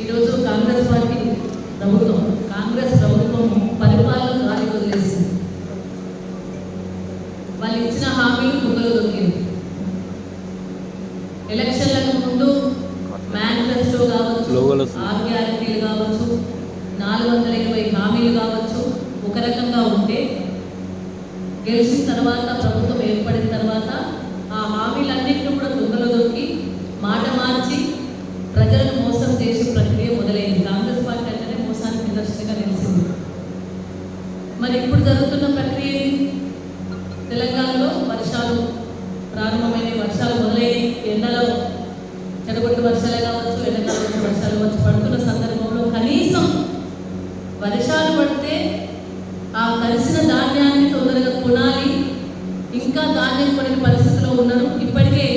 ఈరోజు కాంగ్రెస్ ప్రభుత్వం పరిపాలన గాలి వదిలేసింది. వాళ్ళు ఇచ్చిన హామీలు కుక్కలు దొరికింది. ఎలక్షన్లకు ముందు మేనిఫెస్టో కావచ్చు, 6 గ్యారెంటీలు కావచ్చు, 420 హామీలు కావచ్చు ఒక రకంగా ఉంటే, గెలిచిన తర్వాత ప్రభుత్వం ఏర్పడిన తర్వాత ఆ హామీలన్నింటినీ కూడా తుంగలో దొరికి మాట మార్చి ప్రజలను మోసం చేసే ప్రక్రియ మొదలైంది. కాంగ్రెస్ పార్టీ అంటేనే మోసానికి నిదర్శనంగా నిలిచింది. మరి ఇప్పుడు జరుగుతున్న ప్రక్రియ తెలంగాణలో వర్షాలు ప్రారంభమైన, వర్షాలు మొదలైనవి. ఎండలో చెడగొట్టు వర్షాలే కావచ్చు, ఎండాకాలం వర్షాలు వచ్చి పడుతున్న సందర్భంలో కనీసం వర్షాలు పడితే ఆ కలిసిన ధాన్యాన్ని తొందరగా కొనాలి. ఇంకా ధాన్యం కొనే పరిస్థితిలో ఉన్నారు. ఇప్పటికే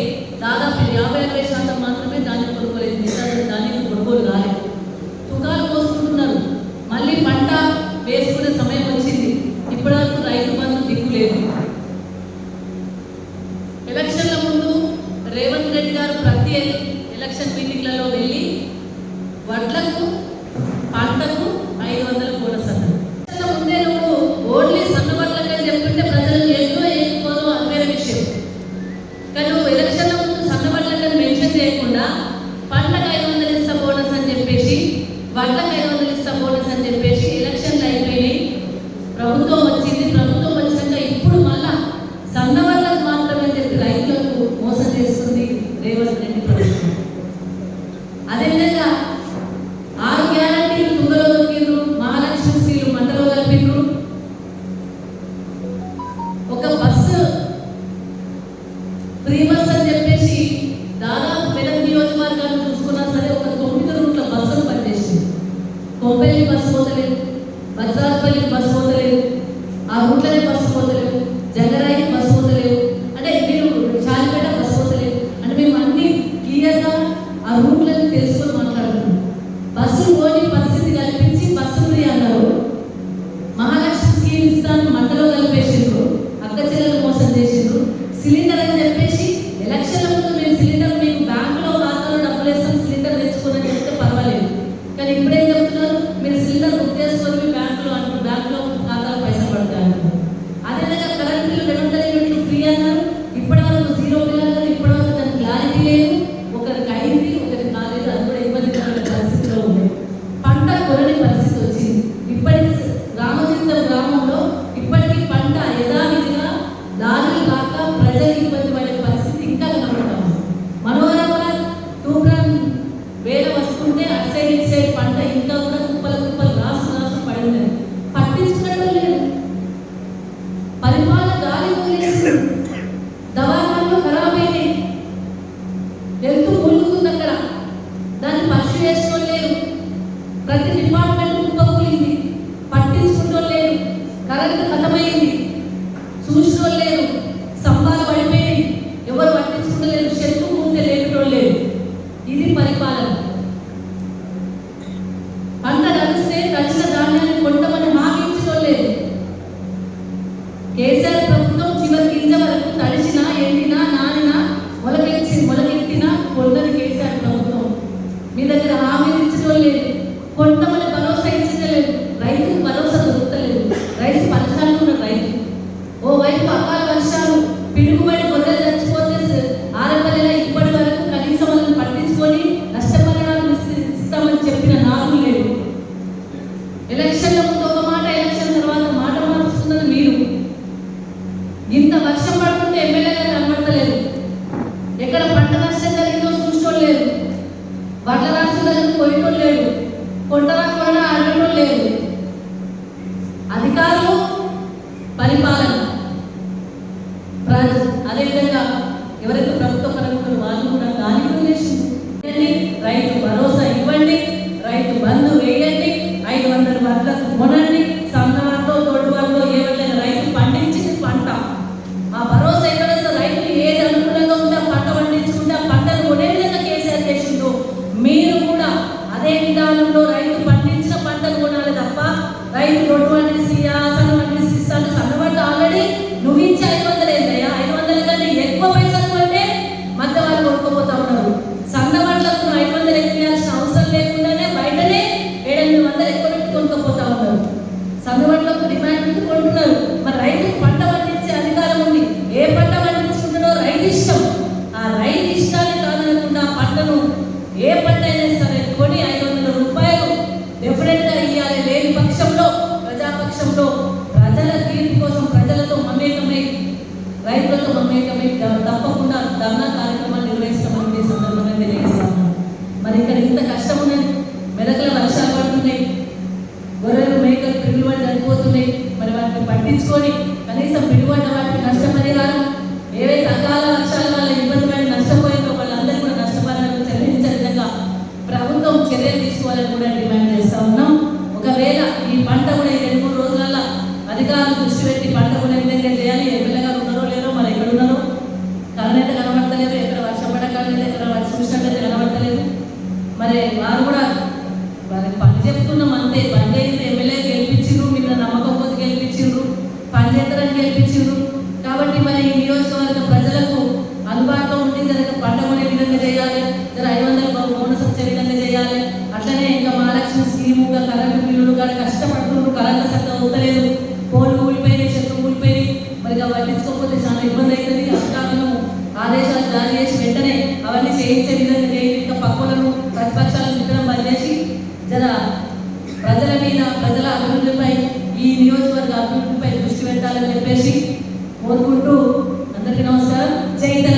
దాదాపు 55% మాత్రమే ధాన్యం కొనుక్కోలేదు. ధాన్యం కొనుగోలు కాలేదు. తుకాలు పోసుకుంటున్నారు. మళ్ళీ పంట వేసుకునే సమయం వచ్చింది. ఇప్పటివరకు రైతు బంధు దిక్కు లేదు. ఎలక్షన్ల ముందు రేవంత్ రెడ్డి గారు ప్రతి ఎలక్షన్ మీటింగ్లలో వెళ్ళి వడ్లకు పంటకు 500 బోనస్ అన్నారు. ముందే నువ్వు ఓన్లీ సన్నవడ్లకని చెప్తుంటే ప్రజలు ఎక్కువ ఎక్కువదో అది వేరే విషయం. కానీ నువ్వు ఎలక్షన్ల ముందు సన్నవడ్లకని మెన్షన్ చేయకుండా పంటకు 500 ఇస్తా బోనస్ అని చెప్పేసి, వడ్లకు 500 ఇస్తా బోనస్ అని చెప్పేసి ఎలక్షన్లు అయిపోయినాయి. ప్రభుత్వం వచ్చింది. ప్రభుత్వం వచ్చినాక ఇప్పుడు మళ్ళా సన్నవడ్లకు మాత్రమే చెప్పి రైతులకు మోసం చేస్తుంది రేవంత్ రెడ్డి ప్రభుత్వం. అదేవిధంగా 6 గ్యారెంటీలు తుంగలో దొరికిండ్రు. మహాలక్ష్మి స్కీలు మంటలో కలిపిండ్రు. ఒక బస్సు ఫ్రీ బస్ అని చెప్పేసి దాదాపు మెదక్ నియోజకవర్గాన్ని చూసుకున్నా సరే ఒక 9 రూట్ల బస్సులు పనిచేసింది. కొంపల్లి బస్సు పోతలేదు, వజ్రాజపల్లికి బస్సు పోతలేదు, ఆ రూట్లనే బస్సు పోతలేవు, జగరాయికి బస్సు పోతలేవు, అంటే మీరు చాలిపేట బస్సు పోతలేవు. అంటే మేము అన్ని క్లియర్గా ఆ రూట్లను తెలుసుకొని మాట్లాడుతున్నాం. బస్సులు పోని పరిస్థితి కల్పించి బస్సు ఫ్రీ అన్నారు. మహాలక్ష్మి స్కీమ్ ఇస్తాను మంటలో కలిపేసిండ్రు. అక్క చెల్లెలు మోసం చేసిండ్రు. సిలిండర్ అని చెప్పేసి ఎలక్షన్ల ముందు మేము సిలిండర్ మీకు బ్యాంకులో ఖాతాలో డబ్బులు వేస్తాం, సిలిండర్ తెచ్చుకోనని చెప్తే పర్వాలేదు. కానీ ఇప్పుడేం చెప్తున్నారు, మీరు సిలిండర్ బుక్ చేసుకొని మీ బ్యాంకులో ఖాతాలో పైసలు పడతాయి. అదేవిధంగా కరెంట్ బిల్లు 200 యూనిట్లు ఫ్రీ అన్నారు. ఇప్పటివరకు 0 బిల్ అన్నారు. ఇప్పటివరకు దానికి క్లారిటీ లేదు. ఒకరికి అయింది, ఒకరికి కాలేదు. అది కూడా ఇబ్బందికరమైన పరిస్థితిలో ఉంది. పంట కొరని పరిస్థితి వచ్చింది. ఇప్పటికి రామచంద్ర గ్రామంలో ఇప్పటికీ పంట యథావిధిగా లారీలు కాక ప్రజలు ఇబ్బంది పడే పరిస్థితి ఇంకా కనబడతాం. మనోహరాబాద్ తూప్రాన్ వేల వస్తుంటే అటు సైడ్ ఇటు సైడ్ పంట ఇంకా కూడా కుప్పలు రాసు పడింది. పట్టించుకోవడం లేదు. పరిపాలన గాలి వదిలేసి దవాఖానలు ఖరాబ్ అయినాయి. హెల్త్ కూలుతుంది అక్కడ. దాన్ని పరీక్ష చేసుకోలేరు. ప్రతి డిపార్ట్మెంట్ కుప్పకూలింది. పట్టించుకుంటోలేరు. కరెంట్ ఖతమైంది. చూసుకోలేరు. స్తంభాలు పడిపోయింది. ఎవరు పట్టించుకుంటలేరు. చెట్టు ముందే లేపటోలేరు. ఇది పరిపాలన. పంట కలిస్తే కలిసిన ధాన్యాన్ని కొంటమని హామీ ఇచ్చుకోలేదు. కేసీఆర్ ప్రభుత్వం చివరి గింజ వరకు తడిచినా, ఎండినా, నానినా, మొలకెత్తినా కొండని కేసీఆర్ ప్రభుత్వం. మీ దగ్గర హామీలు ఇచ్చుకోలేదు. కొంటమని భరోసా ఇచ్చలేదు. రైతుకు భరోసా దొరుకుతలేదు. రైతు పరిశ్రమలు ఉన్న రైతు ఓవైపు అకాల వర్షాలు, పిడుగుబడి గొర్రెలు చచ్చిపోతే ఆరపల్లిలో ఇప్పటి వరకు కనీసం వాళ్ళని పట్టించుకొని నష్టపరిహారం ఇస్తామని చెప్పిన నాలుగు లేదు. ఎలక్షన్ల ముందు ఒక మాట, ఎలక్షన్ తర్వాత మాట మారుస్తున్నది మీరు. ఇంత వర్షం పడుతుంటే ఎమ్మెల్యేగా కనబడతలేదు. ఎక్కడ పంట నష్టం జరిగిందో చూసుకోలేదు. వడ్ల రాష్ట్రాలకు పోయేటోళ్ళు లేడు. కొండరాకుండా అడగటోళ్ళు లేదు. అధికారులు, పరిపాలన, అదేవిధంగా ఎవరైతే ప్రభుత్వ పరంగా వాళ్ళు కూడా గాలి వదిలేసింది. రైతు భరోసా ఇవ్వండి, రైతు బంధు వేయండి, 500 వడ్లకు కొనండి. సన్నవారితో తోడువారితో ఏమైనా రైతు పండించింది పంట ఆ భరోసా ఎక్కడ రైతు ఏది అనుకూలంగా ఉందో పంట పండించుకుంటే ఆ పంటను కొనే విధంగా కేసీఆర్ చేసిందో మీరు కూడా అదే విధానంలో రైతు పండించిన పంటను కొనాలి తప్ప రైతు రోడ్డు పండిసి ఆసన పండిసి ఇస్తాను. సన్నవాళ్ళు ఆల్రెడీ నువ్వు ఇచ్చి 500 ఏందయ్యా, 500 కంటే ఎక్కువ పైసలు కొంటే మధ్య వాళ్ళు కొనుక్కోపోతా ఉన్నారు. సన్న పట్టించుకొని కనీసం పిడుబడ్డ వాటికి నష్టపరిహారం, ఏవైతే అకాల వర్షాల వల్ల ఇబ్బంది పడి నష్టపోయిందో వాళ్ళందరూ కూడా నష్టపరిహారం చెల్లించే విధంగా ప్రభుత్వం చర్యలు తీసుకోవాలని కూడా డిమాండ్ చేస్తా ఉన్నాం. ఒకవేళ ఈ పంట కూడా ఈ 2-3 రోజులలో అధికారులు దృష్టి పెట్టి పంట కూడా విధంగా చేయాలి. ఎమ్మెల్యే గారు ఉన్నారో లేరో, మరి ఎక్కడ ఉన్నారో కరెంట్ కనబడతలేదు, ఎక్కడ వర్షం పడకలేదు, ఎక్కడ వర్షం చూసినట్లయితే కనబడతలేదు. మరి వారు కూడా వారికి పని చెప్తున్నాం అంతే, పని చేస్తే ఎమ్మెల్యే గెలిపించిండ్రు, మీరు నమ్మకం కొద్ది గెలిపించిండ్రు, పని చేస్తారని గెలిపించిండ్రు. కాబట్టి మరి ఈ నియోజకవర్గ ప్రజలకు అందుబాటులో ఉండి జరగ పంట కొనే విధంగా చేయాలి, జర 500 బోనస్ వచ్చే విధంగా చేయాలి. అట్లనే ఇంకా మహాలక్ష్మి స్కీముగా కరెంటు బిల్లులు కూడా కష్టపడుతుండ్రు, కరెంటు సరిగ్గా అవుతలేదు, పోలు కూలిపోయినాయి, చెట్లు కూలిపోయినాయి. మరి పట్టించుకోకపోతే చాలా ఇబ్బంది అవుతుంది. అధికారులను ఆదేశాలు జారీ చేసి వెంటనే అవన్నీ చేయించే విధంగా చేయండి. ఇంకా పక్కులను ప్రతిపక్షాలను తిట్టడం బంద్ చేసి జర ప్రజల మీద, ప్రజల అభివృద్ధిపై, ఈ నియోజకవర్గ అభివృద్ధిపై దృష్టి పెట్టాలని చెప్పేసి కోరుకుంటూ అందరికీ నమస్కారం. జై తెలంగాణ.